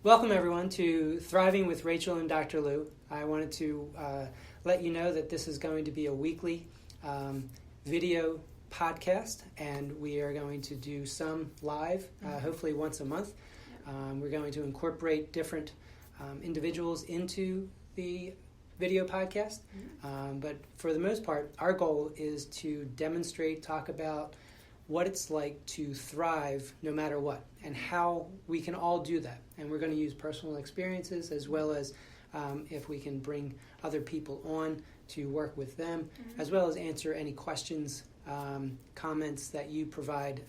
Welcome everyone to Thriving with Rachael and Dr. Lou. I wanted to let you know that this is going to be a weekly video podcast, and we are going to do some live, hopefully once a month. We're going to incorporate different individuals into the video podcast, but for the most part, our goal is to demonstrate, talk about what it's like to thrive no matter what, and how we can all do that. And we're going to use personal experiences as well as if we can bring other people on to work with them, as well as answer any questions, comments that you provide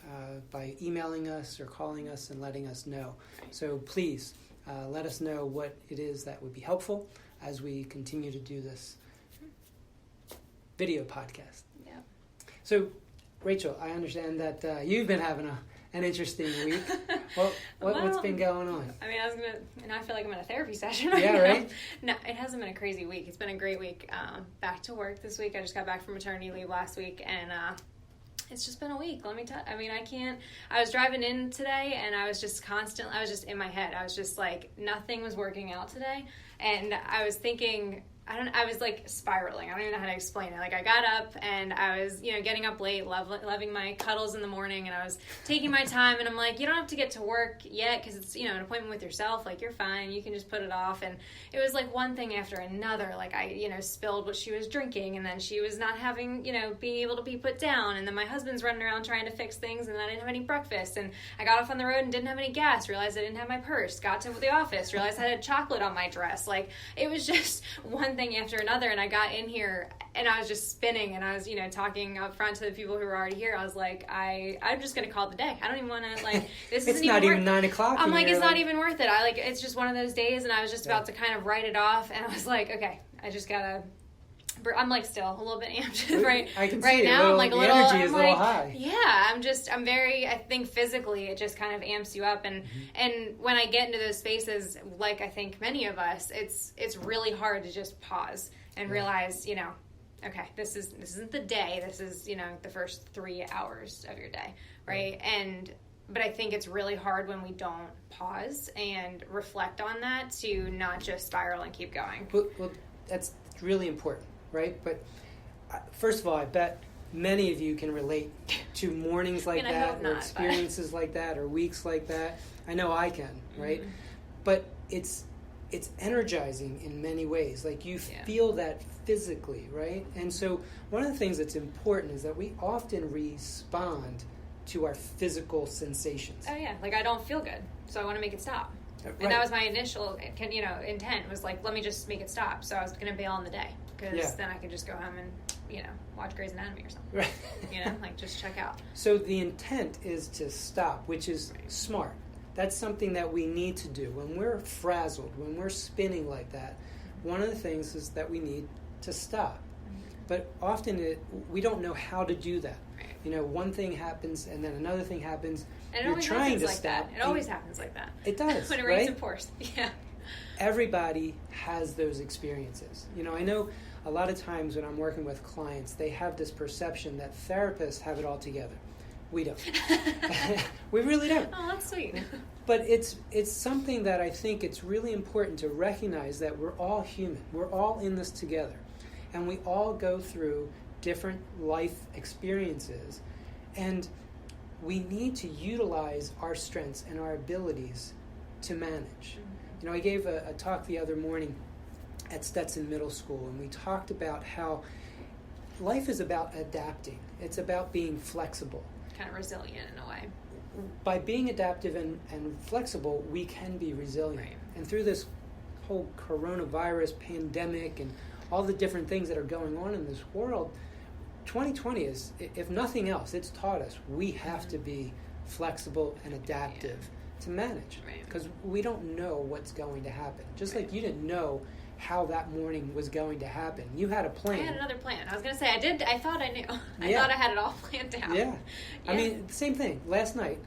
by emailing us or calling us and letting us know. So please let us know what it is that would be helpful as we continue to do this video podcast. Yeah. So Rachael, I understand that you've been having an interesting week. What's been going on? I mean, I feel like I'm in a therapy session right now. Right? No, it hasn't been a crazy week. It's been a great week. Back to work this week. I just got back from maternity leave last week, and it's just been a week. Let me tell you. I mean, I was driving in today, and I was just in my head. I was just like, nothing was working out today, and I was thinking, I was like spiraling. I don't even know how to explain it. Like I got up and I was, getting up late, loving my cuddles in the morning, and I was taking my time, and I'm like, you don't have to get to work yet because it's, an appointment with yourself. Like you're fine. You can just put it off. And it was like one thing after another. Like I, spilled what she was drinking, and then she was not having, being able to be put down. And then my husband's running around trying to fix things, and then I didn't have any breakfast. And I got off on the road and didn't have any gas. Realized I didn't have my purse. Got to the office. Realized I had chocolate on my dress. Like it was just one thing after another, and I got in here and I was just spinning, and I was talking up front to the people who were already here. I was like, I'm just gonna call it the day. I don't even want to, like, this it's not even 9 o'clock. I'm like, it's not even worth it. It's just one of those days, and I was just about to kind of write it off, and I was like, okay, I just gotta. I'm like still a little bit amped right now. I'm like a little. The energy is a little high. Yeah, I'm very. I think physically it just kind of amps you up, and when I get into those spaces, like I think many of us, it's really hard to just pause and realize, okay, this isn't the day. This is the first 3 hours of your day, right? But I think it's really hard when we don't pause and reflect on that to not just spiral and keep going. Well, that's really important. Right? But first of all, I bet many of you can relate to mornings like that, or experiences like that, or weeks like that. I know I can, right? Mm-hmm. But it's energizing in many ways. Like you feel that physically, right? And so one of the things that's important is that we often respond to our physical sensations. Oh yeah, like I don't feel good, so I want to make it stop. Right. And that was my initial, intent was like, let me just make it stop. So I was going to bail on the day. Because then I could just go home and, watch Grey's Anatomy or something. Right. Like just check out. So the intent is to stop, which is smart. That's something that we need to do. When we're frazzled, when we're spinning like that, one of the things is that we need to stop. But often we don't know how to do that. Right. One thing happens and then another thing happens. And it always happens like that. It always happens like that. It does, when it rains and pours. Yeah. Everybody has those experiences. I know a lot of times when I'm working with clients, they have this perception that therapists have it all together. We don't. We really don't. Oh, that's sweet. But it's something that I think it's really important to recognize that we're all human. We're all in this together. And we all go through different life experiences. And we need to utilize our strengths and our abilities to manage. I gave a talk the other morning at Stetson Middle School, and we talked about how life is about adapting. It's about being flexible. Kind of resilient in a way. By being adaptive and flexible, we can be resilient. Right. And through this whole coronavirus pandemic and all the different things that are going on in this world, 2020 is, if nothing else, it's taught us we have to be flexible and adaptive to manage, because we don't know what's going to happen. Just like you didn't know how that morning was going to happen. You had a plan. I had another plan. I was going to say, I thought I knew. I thought I had it all planned out. Yeah. I mean, same thing. Last night,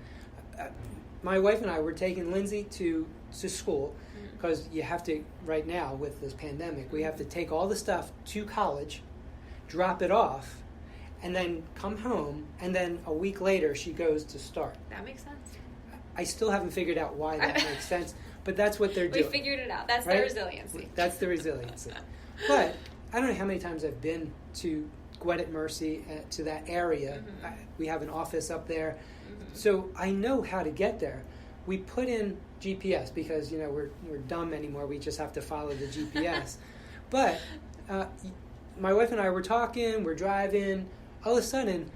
my wife and I were taking Lindsay to school, because you have to, right now with this pandemic, we have to take all the stuff to college, drop it off, and then come home, and then a week later she goes to start. That makes sense. I still haven't figured out why that makes sense, But that's what they're doing. We figured it out. That's right? the resiliency. That's the resiliency. But I don't know how many times I've been to Gwinnett at Mercy, to that area. We have an office up there. So I know how to get there. We put in GPS because, we're dumb anymore. We just have to follow the GPS. But my wife and I were talking, we're driving. All of a sudden,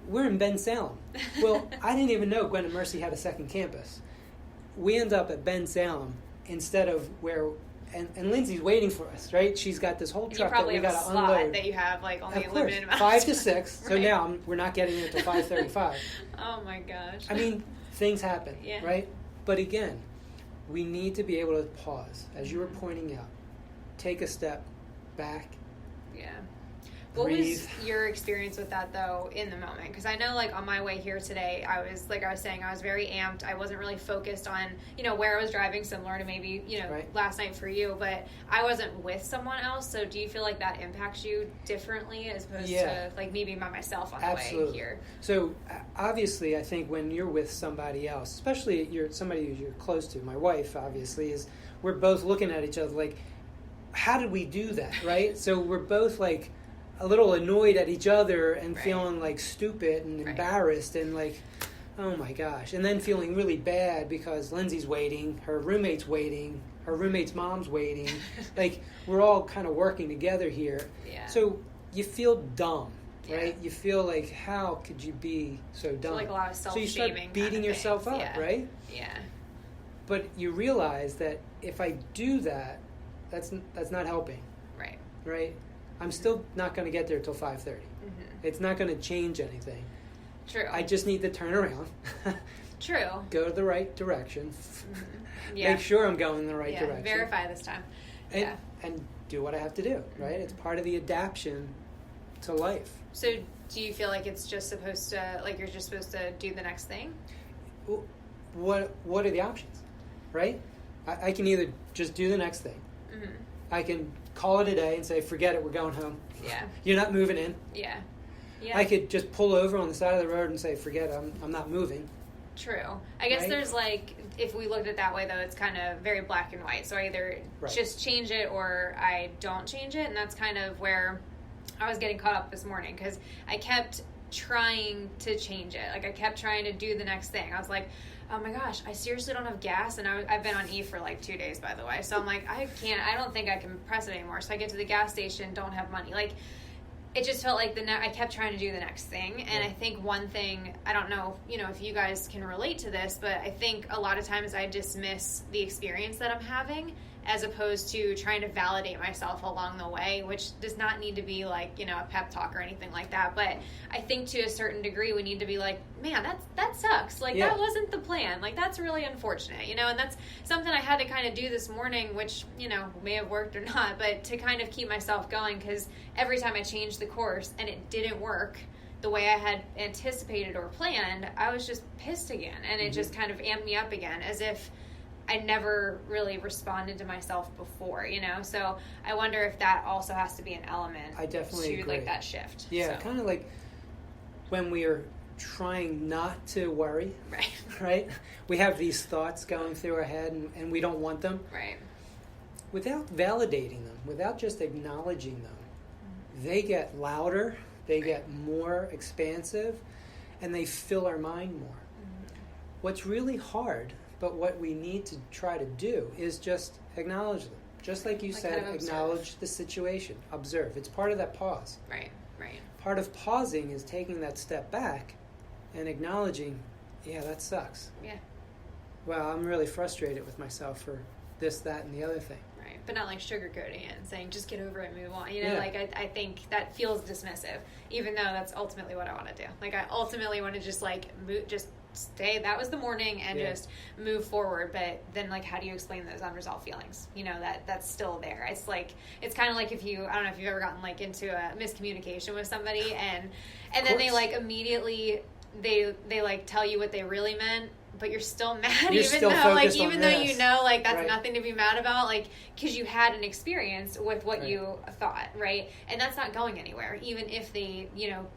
we're in Ben Salem. Well, I didn't even know Gwinnett Mercy had a second campus. We end up at Ben Salem instead of where, and Lindsay's waiting for us, right? She's got this whole truck that we got to unload. Slot that you have like only of a limited amount. 5 to 6. Right. So now we're not getting it until 5:35. Oh my gosh. I mean, things happen, right? But again, we need to be able to pause, as you were pointing out. Take a step back. Yeah. What Breathe. was your experience with that, though, in the moment? Because I know, on my way here today, I was saying, I was very amped. I wasn't really focused on, where I was driving, similar to maybe, right. last night for you. But I wasn't with someone else. So do you feel like that impacts you differently as opposed to, maybe by myself on the way here? So, obviously, I think when you're with somebody else, especially somebody who you're close to, my wife, obviously, we're both looking at each other like, how did we do that, right? So we're both, a little annoyed at each other and feeling stupid and embarrassed and oh my gosh. And then feeling really bad because Lindsay's waiting, her roommate's waiting, her roommate's mom's waiting. We're all kind of working together here. Yeah. So you feel dumb, right? You feel how could you be so dumb? A lot of self-shaming. So you start beating yourself up, right? Yeah. But you realize that if I do that, that's not helping. Right. Right? I'm still not going to get there till 5:30. It's not going to change anything. True. I just need to turn around. True. Go to the right direction. Yeah. Make sure I'm going in the right direction. Verify this time. And do what I have to do, right? It's part of the adaptation to life. So do you feel like it's just supposed to, you're just supposed to do the next thing? What are the options, right? I can either just do the next thing. I can call it a day and say, forget it, we're going home. Yeah. You're not moving in. Yeah. Yeah. I could just pull over on the side of the road and say, forget it, I'm not moving. True. I guess there's if we looked at it that way, though, it's kind of very black and white. So I either just change it or I don't change it. And that's kind of where I was getting caught up this morning because I kept trying to change it. I kept trying to do the next thing. I was like, oh my gosh, I seriously don't have gas. And I've been on E for 2 days, by the way. So I'm like, I don't think I can press it anymore. So I get to the gas station, don't have money. It just felt like I kept trying to do the next thing. And I think one thing, I don't know, if you guys can relate to this, but I think a lot of times I dismiss the experience that I'm having as opposed to trying to validate myself along the way, which does not need to be a pep talk or anything like that. But I think to a certain degree, we need to be man, that sucks. That wasn't the plan. That's really unfortunate, and that's something I had to kind of do this morning, which, may have worked or not, but to kind of keep myself going, because every time I changed the course and it didn't work the way I had anticipated or planned, I was just pissed again. And it just kind of amped me up again, as if I never really responded to myself before, So I wonder if that also has to be an element. I definitely agree. That shift. Yeah, kind of when we are trying not to worry. Right. Right? We have these thoughts going through our head and we don't want them. Right. Without validating them, without just acknowledging them, they get louder, they get more expansive, and they fill our mind more. What's really hard, but what we need to try to do, is just acknowledge them. Just like you said, acknowledge the situation. Observe. It's part of that pause. Right. Part of pausing is taking that step back and acknowledging, yeah, that sucks. Yeah. Well, I'm really frustrated with myself for this, that, and the other thing. Right. But not say and saying, just get over it and move on. I think that feels dismissive, even though that's ultimately what I want to do. I ultimately want to just stay, that was the morning, and just move forward. But then how do you explain those unresolved feelings? That's still there. It's kind of like if you, I don't know if you've ever gotten into a miscommunication with somebody and then they immediately they tell you what they really meant, but you're still mad, You're even still though focused on even though this. you know that's Right. nothing to be mad about, because you had an experience with what Right. you thought, right? And that's not going anywhere, even if they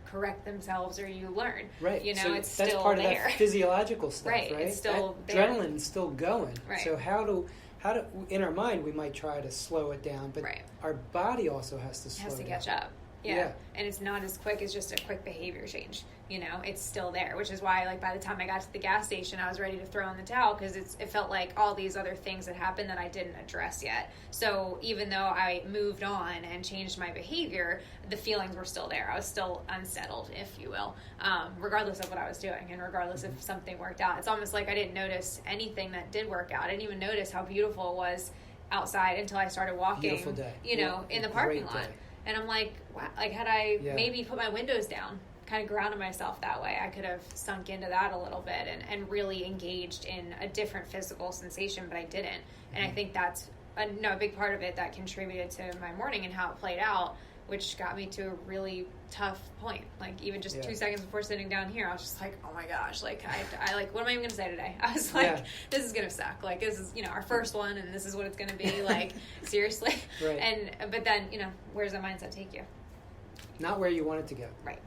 correct themselves or you learn, Right. So it's that's still part there. of that physiological stuff, Right, right? it's still that there. adrenaline's still going. Right. So how do in our mind we might try to slow it down, but Right. our body also has to slow It has to down. catch up. Yeah. And it's not as quick as just a quick behavior change. It's still there, which is why, by the time I got to the gas station, I was ready to throw in the towel because it felt like all these other things had happened that I didn't address yet. So even though I moved on and changed my behavior, the feelings were still there. I was still unsettled, if you will, regardless of what I was doing and regardless if something worked out. It's almost like I didn't notice anything that did work out. I didn't even notice how beautiful it was outside until I started walking, Beautiful day. In the parking Great lot. day. And I'm like, wow, had I maybe put my windows down, kind of grounded myself that way, I could have sunk into that a little bit and really engaged in a different physical sensation, but I didn't. And I think that's a big part of it that contributed to my morning and how it played out, which got me to a really tough point. Even just 2 seconds before sitting down here, I was just like, oh my gosh, I what am I even going to say today? I was like, this is going to suck. This is, our first one, and this is what it's going to be. Seriously. Right. But then, where's the mindset take you? Not where you want it to go. Right.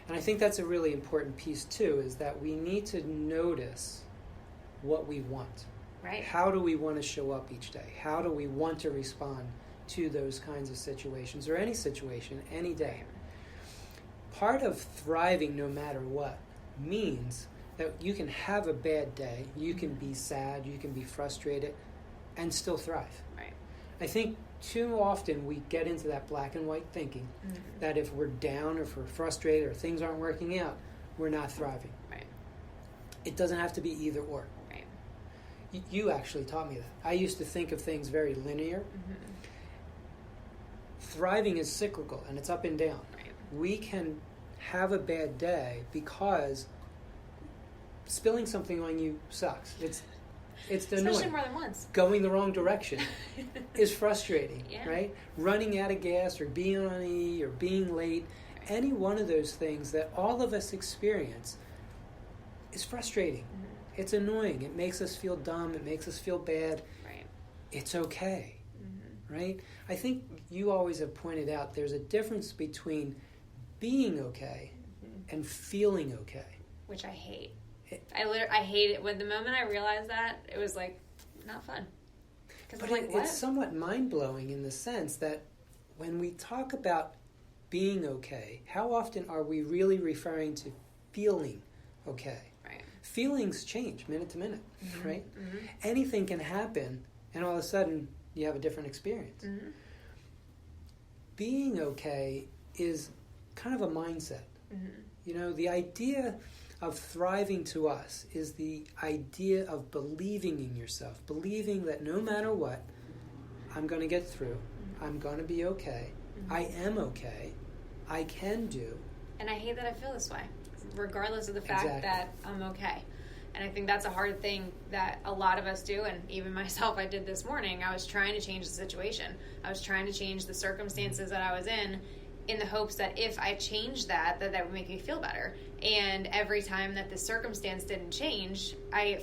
And I think that's a really important piece too, is that we need to notice what we want. Right. How do we want to show up each day? How do we want to respond to those kinds of situations, or any situation, any day? Part of thriving no matter what means that you can have a bad day, you can be sad, you can be frustrated, and still thrive. Right. I think too often we get into that black and white thinking that if we're down or if we're frustrated or things aren't working out, we're not thriving. Right. It doesn't have to be either or. Right. You actually taught me that. I used to think of things very linear. Thriving is cyclical, and it's up and down. Right. We can have a bad day because spilling something on you sucks. It's Especially annoying. more than once. Going the wrong direction is frustrating, Yeah. right? Running out of gas or being on E or being late, any one of those things that all of us experience is frustrating. It's annoying. It makes us feel dumb. It makes us feel bad. Right. It's okay, right? I think you always have pointed out there's a difference between being okay and feeling okay. Which I hate. I hate it. When the moment I realized that, it was not fun. Because I'm like, what? It's somewhat mind-blowing in the sense that when we talk about being okay, how often are we really referring to feeling okay? Right. Feelings change minute to minute, right? Anything can happen, and all of a sudden you have a different experience. Being okay is kind of a mindset. The idea of thriving to us is the idea of believing in yourself, believing that no matter what, I'm going to get through, I'm going to be okay, I am okay, I can do. And I hate that I feel this way, regardless of the fact Exactly. that I'm okay. And I think that's a hard thing that a lot of us do, and even myself, I did this morning. I was trying to change the situation. I was trying to change the circumstances that I was in the hopes that if I changed that would make me feel better. And every time that the circumstance didn't change, I,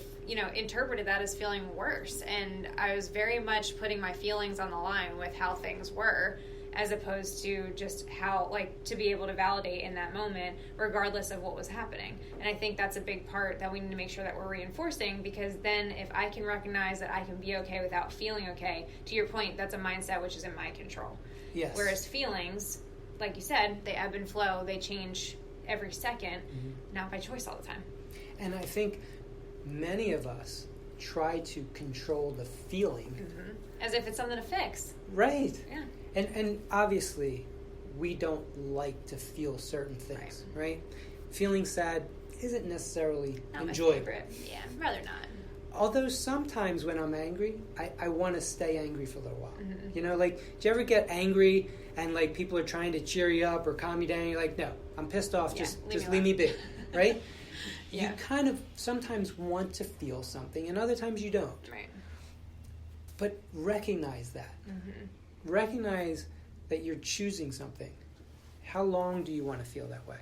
interpreted that as feeling worse. And I was very much putting my feelings on the line with how things were, as opposed to just how, to be able to validate in that moment, regardless of what was happening. And I think that's a big part that we need to make sure that we're reinforcing, because then if I can recognize that I can be okay without feeling okay, to your point, that's a mindset which is in my control. Yes. Whereas feelings, like you said, they ebb and flow, they change every second, not by choice all the time. And I think many of us try to control the feeling. As if it's something to fix. Right. Yeah. And obviously, we don't like to feel certain things, right? Feeling sad isn't necessarily Not enjoyable. my favorite. Yeah, I'd rather not. Although sometimes when I'm angry, I want to stay angry for a little while. Do you ever get angry and people are trying to cheer you up or calm you down? You're like, no, I'm pissed off. Yeah, just leave me be, right? Yeah. You kind of sometimes want to feel something, and other times you don't. Right. But recognize that. Recognize that you're choosing something. How long do you want to feel that way?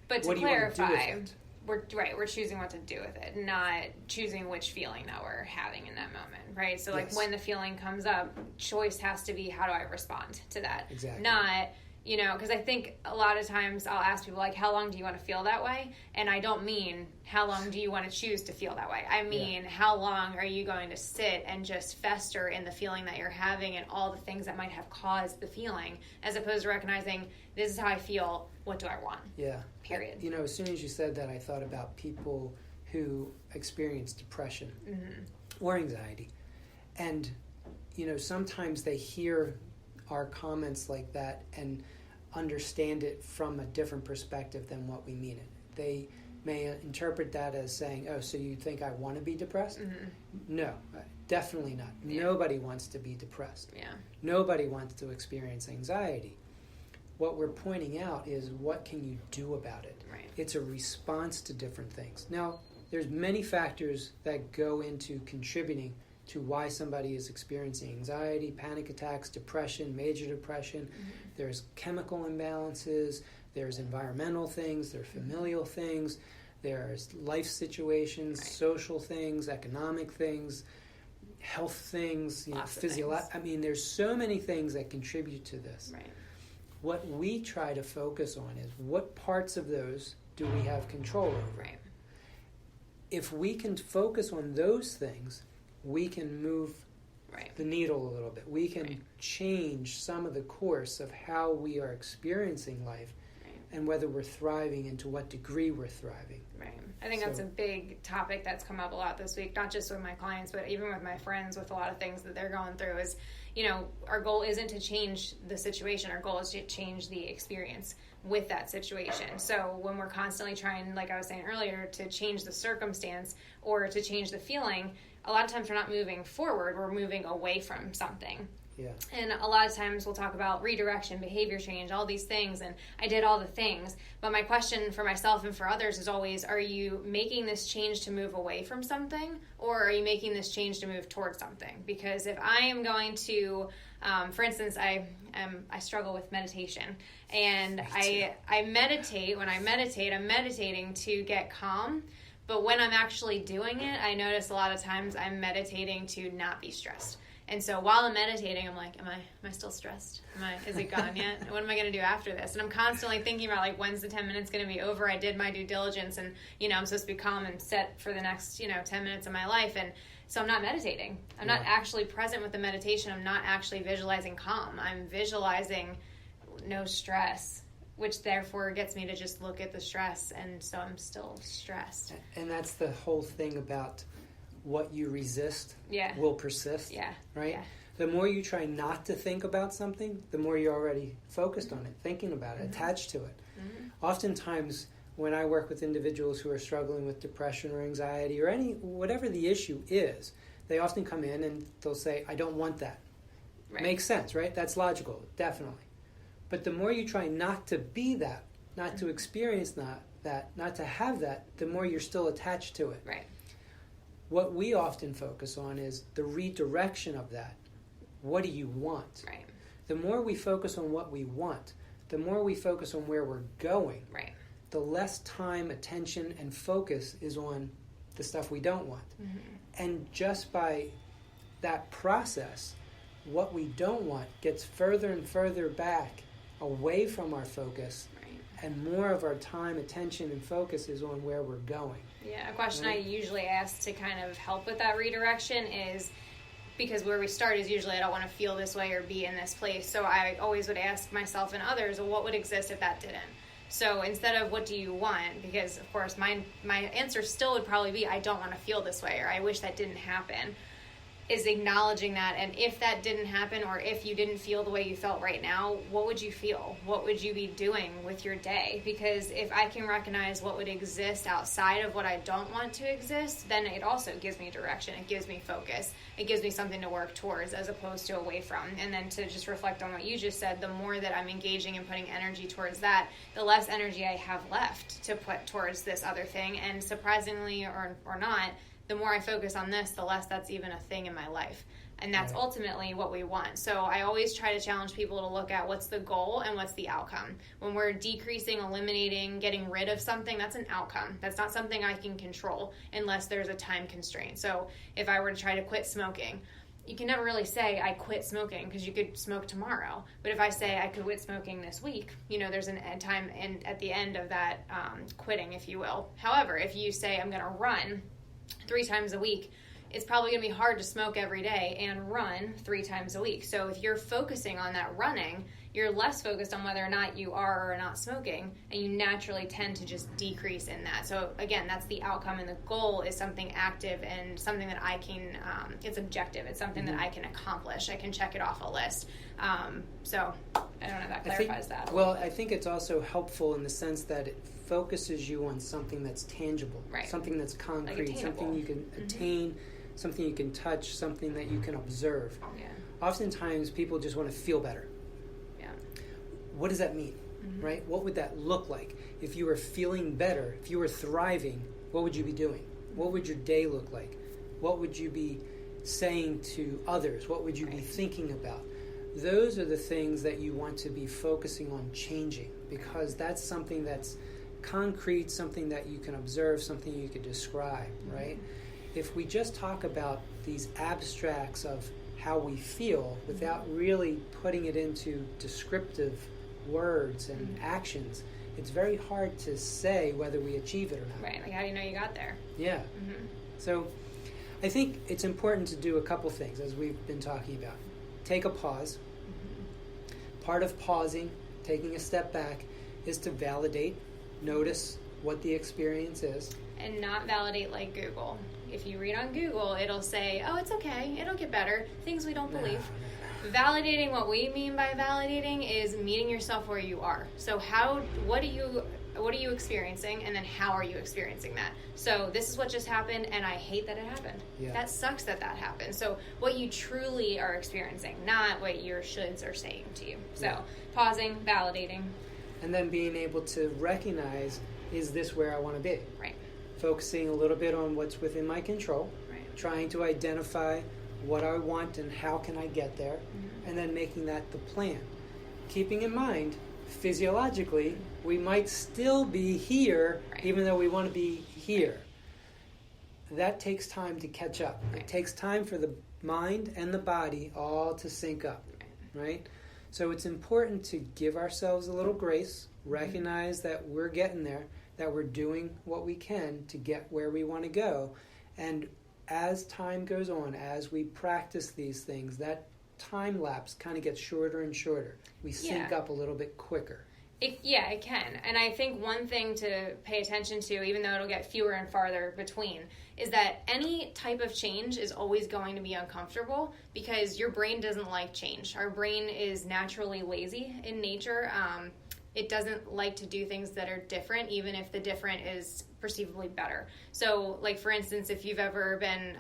But to What do you want to do clarify, with it? we're choosing what to do with it, not choosing which feeling that we're having in that moment, right? So like when the feeling comes up, choice has to be, how do I respond to that? Exactly. Not, because I think a lot of times I'll ask people like, how long do you want to feel that way? And I don't mean how long do you want to choose to feel that way. I mean, how long are you going to sit and just fester in the feeling that you're having and all the things that might have caused the feeling, as opposed to recognizing, this is how I feel, what do I want? Yeah. Period. As soon as you said that, I thought about people who experience depression or anxiety. And, sometimes they hear our comments like that and understand it from a different perspective than what we mean it. They may interpret that as saying, oh, so you think I want to be depressed? No, definitely not. Yeah. Nobody wants to be depressed. Yeah. Nobody wants to experience anxiety. What we're pointing out is, what can you do about it? Right. It's a response to different things. Now, there's many factors that go into contributing to why somebody is experiencing anxiety, panic attacks, depression, major depression. There's chemical imbalances, there's environmental things, there's familial things, there's life situations, social things, economic things, health things, physiological. I mean, there's so many things that contribute to this. Right. What we try to focus on is, what parts of those do we have control over? Right. If we can focus on those things, we can move the needle a little bit. We can change some of the course of how we are experiencing life and whether we're thriving and to what degree we're thriving. Right. I think that's a big topic that's come up a lot this week, not just with my clients, but even with my friends, with a lot of things that they're going through is, our goal isn't to change the situation. Our goal is to change the experience with that situation. So when we're constantly trying, like I was saying earlier, to change the circumstance or to change the feeling, a lot of times we're not moving forward, we're moving away from something. Yeah. And a lot of times we'll talk about redirection, behavior change, all these things, and I did all the things. But my question for myself and for others is always, are you making this change to move away from something, or are you making this change to move towards something? Because if I am going to, for instance, I struggle with meditation, and I meditate. When I meditate, I'm meditating to get calm. But when I'm actually doing it, I notice a lot of times I'm meditating to not be stressed. And so while I'm meditating, I'm like, am I still stressed? Is it gone yet? What am I going to do after this? And I'm constantly thinking about, like, when's the 10 minutes going to be over? I did my due diligence, and, I'm supposed to be calm and set for the next, 10 minutes of my life. And so I'm not meditating. I'm not actually present with the meditation. I'm not actually visualizing calm. I'm visualizing no stress, which therefore gets me to just look at the stress. And so I'm still stressed. And that's the whole thing about what you resist will persist, right? Yeah. The more you try not to think about something, the more you're already focused on it, thinking about it, attached to it. Oftentimes, when I work with individuals who are struggling with depression or anxiety or whatever the issue is, they often come in and they'll say, I don't want that. Right. Makes sense, right? That's logical, definitely. But the more you try not to be that, not to experience that, not to have that, the more you're still attached to it. Right. What we often focus on is the redirection of that. What do you want? Right. The more we focus on what we want, the more we focus on where we're going, the less time, attention, and focus is on the stuff we don't want. And just by that process, what we don't want gets further and further back away from our focus, and more of our time, attention, and focus is on where we're going. Yeah, a question I usually ask to kind of help with that redirection is, because where we start is usually I don't want to feel this way or be in this place. So I always would ask myself and others, well, what would exist if that didn't? So instead of what do you want, because of course my answer still would probably be I don't want to feel this way, or I wish that didn't happen, is acknowledging that. And if that didn't happen, or if you didn't feel the way you felt right now, what would you feel? What would you be doing with your day? Because if I can recognize what would exist outside of what I don't want to exist, then it also gives me direction. It gives me focus. It gives me something to work towards as opposed to away from. And then to just reflect on what you just said, the more that I'm engaging and putting energy towards that, the less energy I have left to put towards this other thing. And surprisingly or not, the more I focus on this, the less that's even a thing in my life. And that's Right. ultimately what we want. So I always try to challenge people to look at what's the goal and what's the outcome. When we're decreasing, eliminating, getting rid of something, that's an outcome. That's not something I can control unless there's a time constraint. So if I were to try to quit smoking, you can never really say I quit smoking because you could smoke tomorrow. But if I say I could quit smoking this week, there's a time at the end of that quitting, if you will. However, if you say I'm going to run 3 times a week, it's probably going to be hard to smoke every day and run 3 times a week. So if you're focusing on that running, you're less focused on whether or not you are or not smoking, and you naturally tend to just decrease in that. So again, that's the outcome, and the goal is something active and something that I can, it's objective. It's something that I can accomplish. I can check it off a list. So I don't know if that clarifies that. Well, I think it's also helpful in the sense that it focuses you on something that's tangible, right. Something that's concrete, like something you can attain, something you can touch, something that you can observe. Yeah. Oftentimes people just want to feel better. Yeah. What does that mean, right? What would that look like? If you were feeling better, if you were thriving, what would you be doing? What would your day look like? What would you be saying to others? What would you be thinking about? Those are the things that you want to be focusing on changing, because that's something that's concrete, something that you can observe, something you can describe, right? If we just talk about these abstracts of how we feel without really putting it into descriptive words and actions, it's very hard to say whether we achieve it or not. Right, like how do you know you got there? Yeah. So I think it's important to do a couple things, as we've been talking about. Take a pause. Part of pausing, taking a step back, is to validate, notice what the experience is. And not validate like Google. If you read on Google, it'll say, oh, it's okay, it'll get better, things we don't believe. Validating, what we mean by validating, is meeting yourself where you are. So what are you experiencing, and then how are you experiencing that? So this is what just happened, and I hate that it happened. Yeah. That sucks that happened. So what you truly are experiencing, not what your shoulds are saying to you. So pausing, validating. And then being able to recognize, is this where I want to be? Right. Focusing a little bit on what's within my control, trying to identify what I want and how can I get there, and then making that the plan. Keeping in mind, physiologically, we might still be here, even though we want to be here. That takes time to catch up. It takes time for the mind and the body all to sync up, right? So it's important to give ourselves a little grace, recognize that we're getting there, that we're doing what we can to get where we want to go. And as time goes on, as we practice these things, that time lapse kind of gets shorter and shorter. We sync up a little bit quicker. It can. And I think one thing to pay attention to, even though it'll get fewer and farther between, is that any type of change is always going to be uncomfortable, because your brain doesn't like change. Our brain is naturally lazy in nature. It doesn't like to do things that are different, even if the different is perceivably better. So, like, for instance, if you've ever been,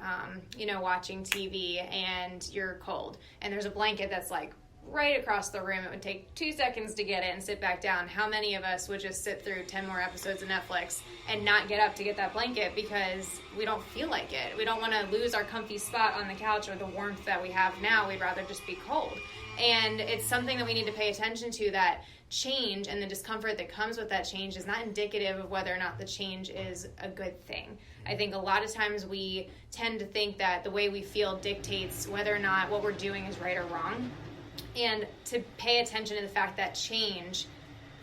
watching TV and you're cold, and there's a blanket that's, like, right across the room, it would take 2 seconds to get it and sit back down. How many of us would just sit through 10 more episodes of Netflix and not get up to get that blanket because we don't feel like it? We don't want to lose our comfy spot on the couch or the warmth that we have now. We'd rather just be cold. And it's something that we need to pay attention to, that change and the discomfort that comes with that change is not indicative of whether or not the change is a good thing. I think a lot of times we tend to think that the way we feel dictates whether or not what we're doing is right or wrong. And to pay attention to the fact that change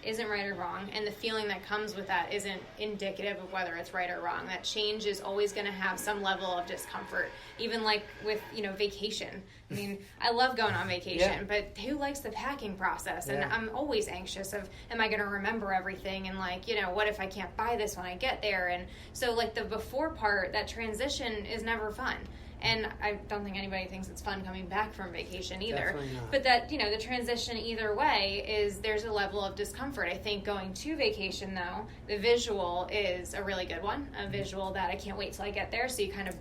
isn't right or wrong, and the feeling that comes with that isn't indicative of whether it's right or wrong. That change is always going to have some level of discomfort, even like with, vacation. I mean, I love going on vacation, but who likes the packing process? And I'm always anxious of, am I going to remember everything? And what if I can't buy this when I get there? And so the before part, that transition is never fun. And I don't think anybody thinks it's fun coming back from vacation either. Definitely not. But that, the transition either way is there's a level of discomfort. I think going to vacation, though, the visual is a really good one. A visual that I can't wait till I get there. So you kind of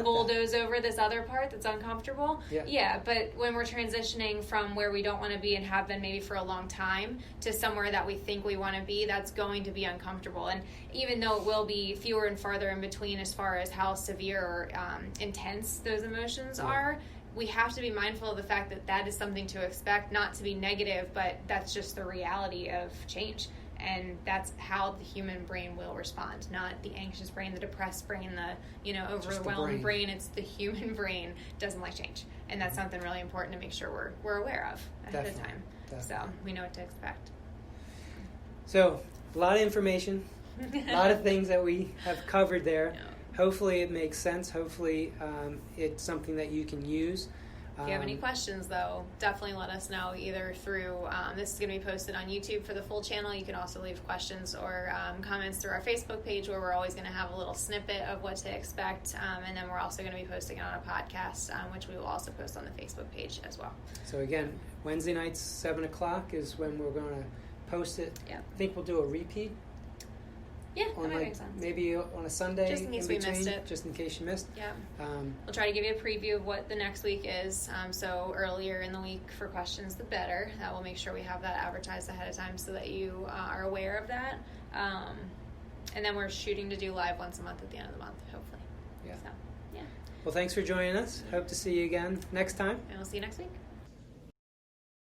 bulldoze over this other part that's uncomfortable. Yeah, but when we're transitioning from where we don't want to be and have been maybe for a long time to somewhere that we think we want to be, that's going to be uncomfortable. And even though it will be fewer and farther in between as far as how severe or intense those emotions are, we have to be mindful of the fact that that is something to expect, not to be negative, but that's just the reality of change. And that's how the human brain will respond, not the anxious brain, the depressed brain, the overwhelmed brain. It's the human brain doesn't like change. And that's something really important to make sure we're aware of ahead of time. Definitely. So we know what to expect. So a lot of information, a lot of things that we have covered there. Hopefully it makes sense. Hopefully it's something that you can use. If you have any questions, though, definitely let us know either through, this is going to be posted on YouTube for the full channel. You can also leave questions or comments through our Facebook page, where we're always going to have a little snippet of what to expect. And then we're also going to be posting it on a podcast, which we will also post on the Facebook page as well. So again, Wednesday nights, 7 o'clock is when we're going to post it. Yeah. I think we'll do a repeat. Yeah, that might make sense. Maybe on a Sunday, just in case we missed it. Just in case you missed. Yeah. We'll try to give you a preview of what the next week is. So earlier in the week for questions, the better. That will make sure we have that advertised ahead of time so that you are aware of that. And then we're shooting to do live once a month at the end of the month, hopefully. Yeah. So, yeah. Well, thanks for joining us. Hope to see you again next time. And we'll see you next week.